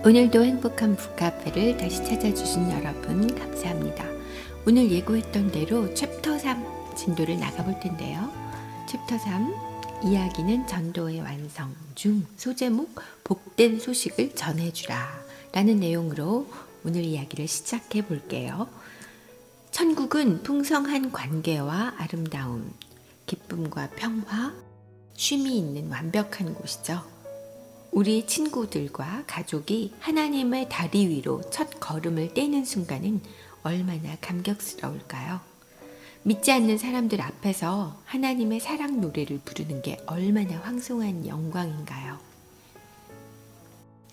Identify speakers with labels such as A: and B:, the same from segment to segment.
A: 오늘도 행복한 북카페를 다시 찾아주신 여러분 감사합니다. 오늘 예고했던 대로 챕터 3 진도를 나가볼 텐데요. 챕터 3 이야기는 전도의 완성 중 소제목 복된 소식을 전해주라 라는 내용으로 오늘 이야기를 시작해 볼게요. 천국은 풍성한 관계와 아름다움, 기쁨과 평화, 쉼이 있는 완벽한 곳이죠. 우리 친구들과 가족이 하나님의 다리 위로 첫 걸음을 떼는 순간은 얼마나 감격스러울까요? 믿지 않는 사람들 앞에서 하나님의 사랑 노래를 부르는 게 얼마나 황송한 영광인가요?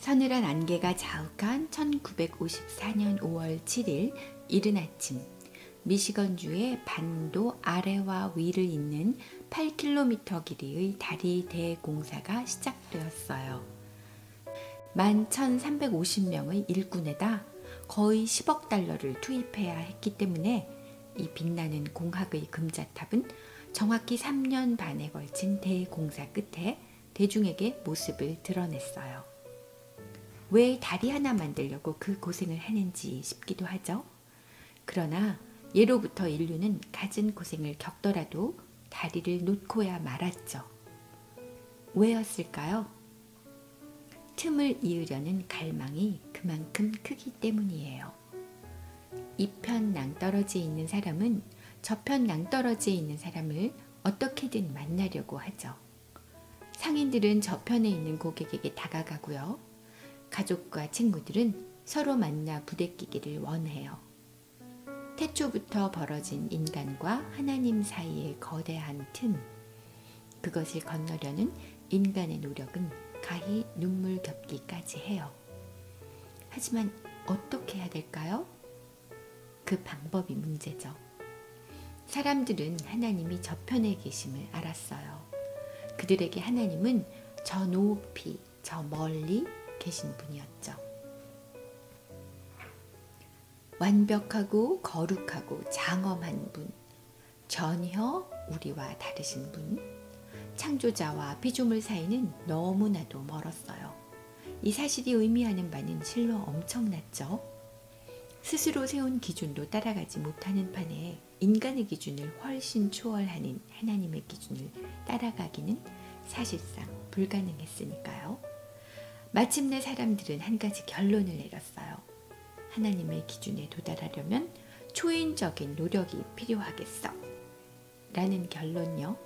A: 서늘한 안개가 자욱한 1954년 5월 7일 이른 아침, 미시건주의 반도 아래와 위를 잇는 8km 길이의 다리 대공사가 시작되었어요. 11,350명의 일꾼에다 거의 10억 달러를 투입해야 했기 때문에 이 빛나는 공학의 금자탑은 정확히 3년 반에 걸친 대공사 끝에 대중에게 모습을 드러냈어요. 왜 다리 하나 만들려고 그 고생을 하는지 싶기도 하죠. 그러나 예로부터 인류는 갖은 고생을 겪더라도 다리를 놓고야 말았죠. 왜였을까요? 틈을 이으려는 갈망이 그만큼 크기 때문이에요. 이편 낭떠러지에 있는 사람은 저편 낭떠러지에 있는 사람을 어떻게든 만나려고 하죠. 상인들은 저편에 있는 고객에게 다가가고요. 가족과 친구들은 서로 만나 부대끼기를 원해요. 태초부터 벌어진 인간과 하나님 사이의 거대한 틈, 그것을 건너려는 인간의 노력은 가히 눈물겹기까지 해요. 하지만 어떻게 해야 될까요? 그 방법이 문제죠. 사람들은 하나님이 저편에 계심을 알았어요. 그들에게 하나님은 저 높이, 저 멀리 계신 분이었죠. 완벽하고 거룩하고 장엄한 분, 전혀 우리와 다르신 분, 창조자와 피조물 사이는 너무나도 멀었어요. 이 사실이 의미하는 바는 실로 엄청났죠. 스스로 세운 기준도 따라가지 못하는 판에 인간의 기준을 훨씬 초월하는 하나님의 기준을 따라가기는 사실상 불가능했으니까요. 마침내 사람들은 한 가지 결론을 내렸어요. 하나님의 기준에 도달하려면 초인적인 노력이 필요하겠어 라는 결론요.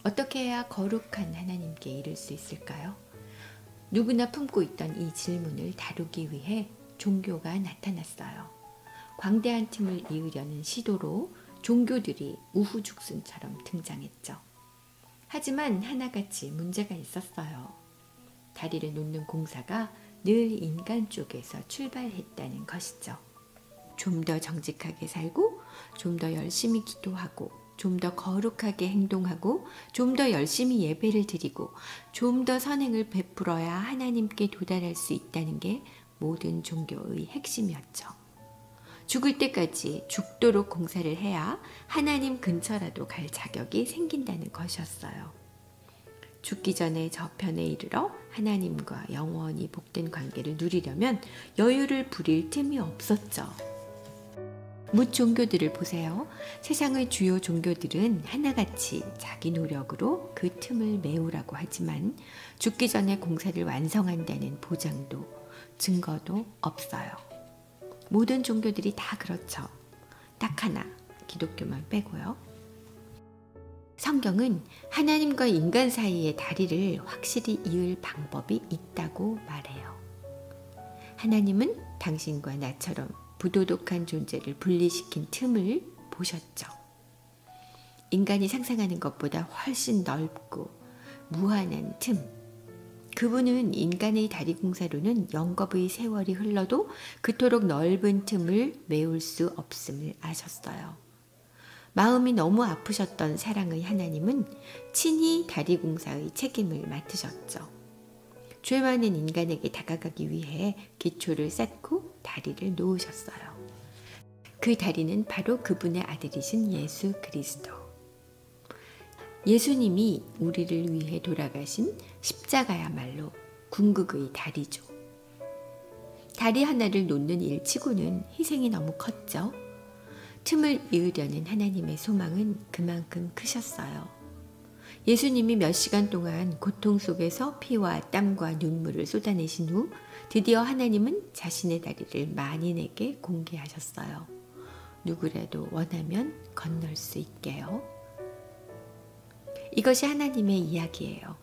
A: 어떻게 해야 거룩한 하나님께 이를 수 있을까요? 누구나 품고 있던 이 질문을 다루기 위해 종교가 나타났어요. 광대한 틈을 이으려는 시도로 종교들이 우후죽순처럼 등장했죠. 하지만 하나같이 문제가 있었어요. 다리를 놓는 공사가 늘 인간 쪽에서 출발했다는 것이죠. 좀 더 정직하게 살고, 좀 더 열심히 기도하고, 좀 더 거룩하게 행동하고, 좀 더 열심히 예배를 드리고, 좀 더 선행을 베풀어야 하나님께 도달할 수 있다는 게 모든 종교의 핵심이었죠. 죽을 때까지 죽도록 공사를 해야 하나님 근처라도 갈 자격이 생긴다는 것이었어요. 죽기 전에 저편에 이르러 하나님과 영원히 복된 관계를 누리려면 여유를 부릴 틈이 없었죠. 뭇 종교들을 보세요. 세상의 주요 종교들은 하나같이 자기 노력으로 그 틈을 메우라고 하지만 죽기 전에 공사를 완성한다는 보장도 증거도 없어요. 모든 종교들이 다 그렇죠. 딱 하나, 기독교만 빼고요. 성경은 하나님과 인간 사이의 다리를 확실히 이을 방법이 있다고 말해요. 하나님은 당신과 나처럼 부도덕한 존재를 분리시킨 틈을 보셨죠. 인간이 상상하는 것보다 훨씬 넓고 무한한 틈. 그분은 인간의 다리 공사로는 영겁의 세월이 흘러도 그토록 넓은 틈을 메울 수 없음을 아셨어요. 마음이 너무 아프셨던 사랑의 하나님은 친히 다리 공사의 책임을 맡으셨죠. 죄 많은 인간에게 다가가기 위해 기초를 쌓고 다리를 놓으셨어요. 그 다리는 바로 그분의 아들이신 예수 그리스도. 예수님이 우리를 위해 돌아가신 십자가야말로 궁극의 다리죠. 다리 하나를 놓는 일치고는 희생이 너무 컸죠. 틈을 이으려는 하나님의 소망은 그만큼 크셨어요. 예수님이 몇 시간 동안 고통 속에서 피와 땀과 눈물을 쏟아내신 후 드디어 하나님은 자신의 다리를 만인에게 공개하셨어요. 누구라도 원하면 건널 수 있게요. 이것이 하나님의 이야기예요.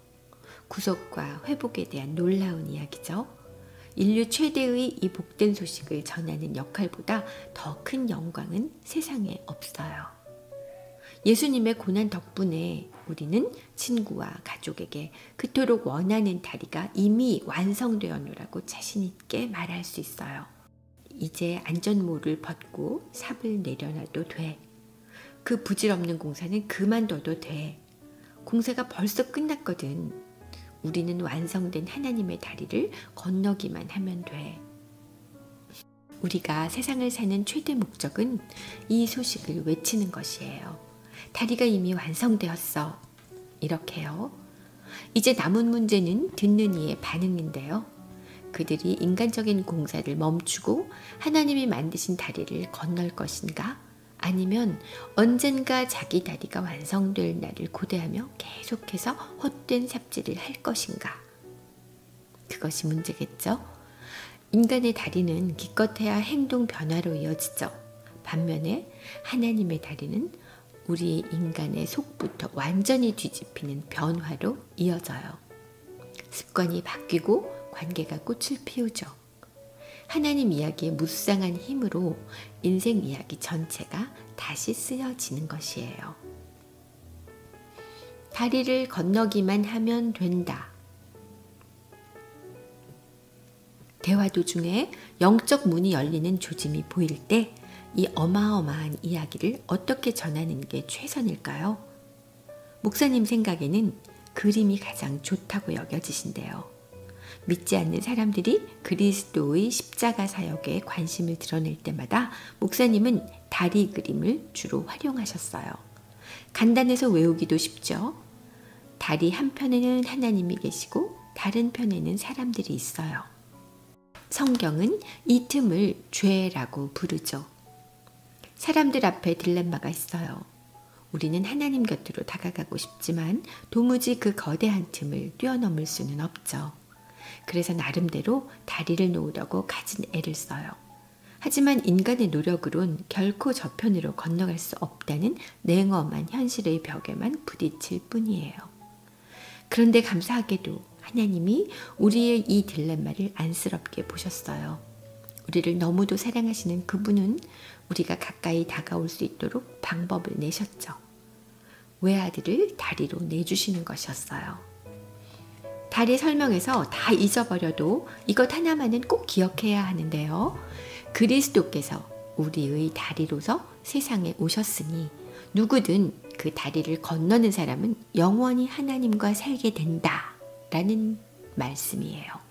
A: 구속과 회복에 대한 놀라운 이야기죠. 인류 최대의 이 복된 소식을 전하는 역할보다 더 큰 영광은 세상에 없어요. 예수님의 고난 덕분에 우리는 친구와 가족에게 그토록 원하는 다리가 이미 완성되었노라고 자신 있게 말할 수 있어요. 이제 안전모를 벗고 삽을 내려놔도 돼. 그 부질없는 공사는 그만둬도 돼. 공사가 벌써 끝났거든. 우리는 완성된 하나님의 다리를 건너기만 하면 돼. 우리가 세상을 사는 최대 목적은 이 소식을 외치는 것이에요. 다리가 이미 완성되었어. 이렇게요. 이제 남은 문제는 듣는 이의 반응인데요. 그들이 인간적인 공사를 멈추고 하나님이 만드신 다리를 건널 것인가? 아니면 언젠가 자기 다리가 완성될 날을 고대하며 계속해서 헛된 삽질을 할 것인가? 그것이 문제겠죠? 인간의 다리는 기껏해야 행동 변화로 이어지죠. 반면에 하나님의 다리는 우리 인간의 속부터 완전히 뒤집히는 변화로 이어져요. 습관이 바뀌고 관계가 꽃을 피우죠. 하나님 이야기의 무쌍한 힘으로 인생 이야기 전체가 다시 쓰여지는 것이에요. 다리를 건너기만 하면 된다. 대화 도중에 영적 문이 열리는 조짐이 보일 때 이 어마어마한 이야기를 어떻게 전하는 게 최선일까요? 목사님 생각에는 그림이 가장 좋다고 여겨지신대요. 믿지 않는 사람들이 그리스도의 십자가 사역에 관심을 드러낼 때마다 목사님은 다리 그림을 주로 활용하셨어요. 간단해서 외우기도 쉽죠. 다리 한편에는 하나님이 계시고 다른 편에는 사람들이 있어요. 성경은 이 틈을 죄라고 부르죠. 사람들 앞에 딜레마가 있어요. 우리는 하나님 곁으로 다가가고 싶지만 도무지 그 거대한 틈을 뛰어넘을 수는 없죠. 그래서 나름대로 다리를 놓으려고 가진 애를 써요. 하지만 인간의 노력으론 결코 저편으로 건너갈 수 없다는 냉엄한 현실의 벽에만 부딪힐 뿐이에요. 그런데 감사하게도 하나님이 우리의 이 딜레마를 안쓰럽게 보셨어요. 우리를 너무도 사랑하시는 그분은 우리가 가까이 다가올 수 있도록 방법을 내셨죠. 외아들을 다리로 내주시는 것이었어요. 다리 설명에서 다 잊어버려도 이것 하나만은 꼭 기억해야 하는데요. 그리스도께서 우리의 다리로서 세상에 오셨으니 누구든 그 다리를 건너는 사람은 영원히 하나님과 살게 된다 라는 말씀이에요.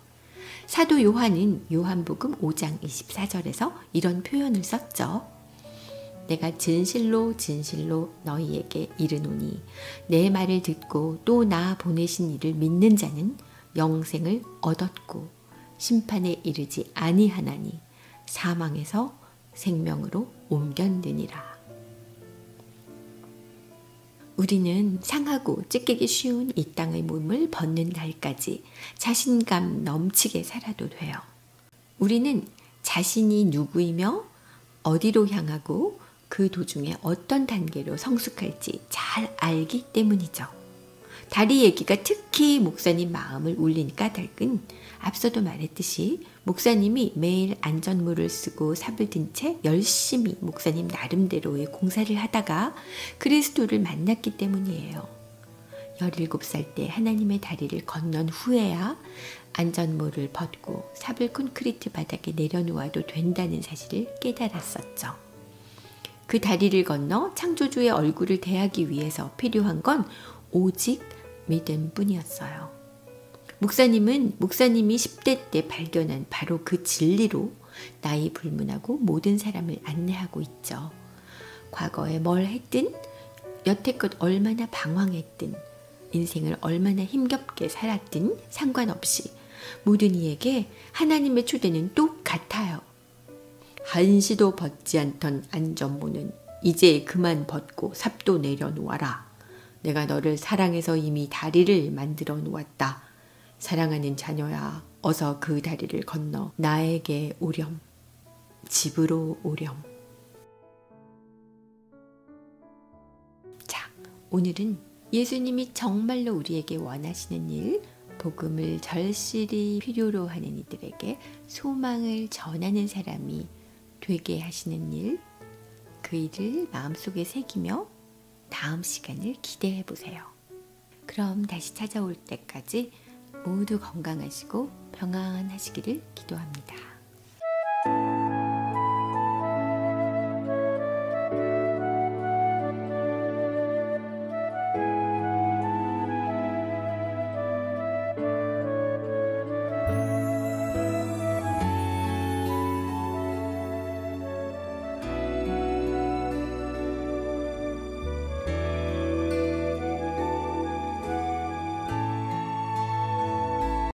A: 사도 요한은 요한복음 5장 24절에서 이런 표현을 썼죠. 내가 진실로 진실로 너희에게 이르노니 내 말을 듣고 또 나 보내신 이를 믿는 자는 영생을 얻었고 심판에 이르지 아니하나니 사망에서 생명으로 옮겼느니라. 우리는 상하고 찢기기 쉬운 이 땅의 몸을 벗는 날까지 자신감 넘치게 살아도 돼요. 우리는 자신이 누구이며 어디로 향하고 그 도중에 어떤 단계로 성숙할지 잘 알기 때문이죠. 다리 얘기가 특히 목사님 마음을 울린 까닭은 앞서도 말했듯이 목사님이 매일 안전모를 쓰고 삽을 든 채 열심히 목사님 나름대로의 공사를 하다가 그리스도를 만났기 때문이에요. 17살 때 하나님의 다리를 건넌 후에야 안전모를 벗고 삽을 콘크리트 바닥에 내려놓아도 된다는 사실을 깨달았었죠. 그 다리를 건너 창조주의 얼굴을 대하기 위해서 필요한 건 오직 믿음뿐이었어요. 목사님이 10대 때 발견한 바로 그 진리로 나이 불문하고 모든 사람을 안내하고 있죠. 과거에 뭘 했든, 여태껏 얼마나 방황했든, 인생을 얼마나 힘겹게 살았든 상관없이 모든 이에게 하나님의 초대는 똑같아요. 한시도 벗지 않던 안전모는 이제 그만 벗고 삽도 내려놓아라. 내가 너를 사랑해서 이미 다리를 만들어 놓았다. 사랑하는 자녀야, 어서 그 다리를 건너 나에게 오렴. 집으로 오렴. 자, 오늘은 예수님이 정말로 우리에게 원하시는 일, 복음을 절실히 필요로 하는 이들에게 소망을 전하는 사람이 되게 하시는 일, 그 일을 마음속에 새기며 다음 시간을 기대해 보세요. 그럼 다시 찾아올 때까지 모두 건강하시고 평안하시기를 기도합니다.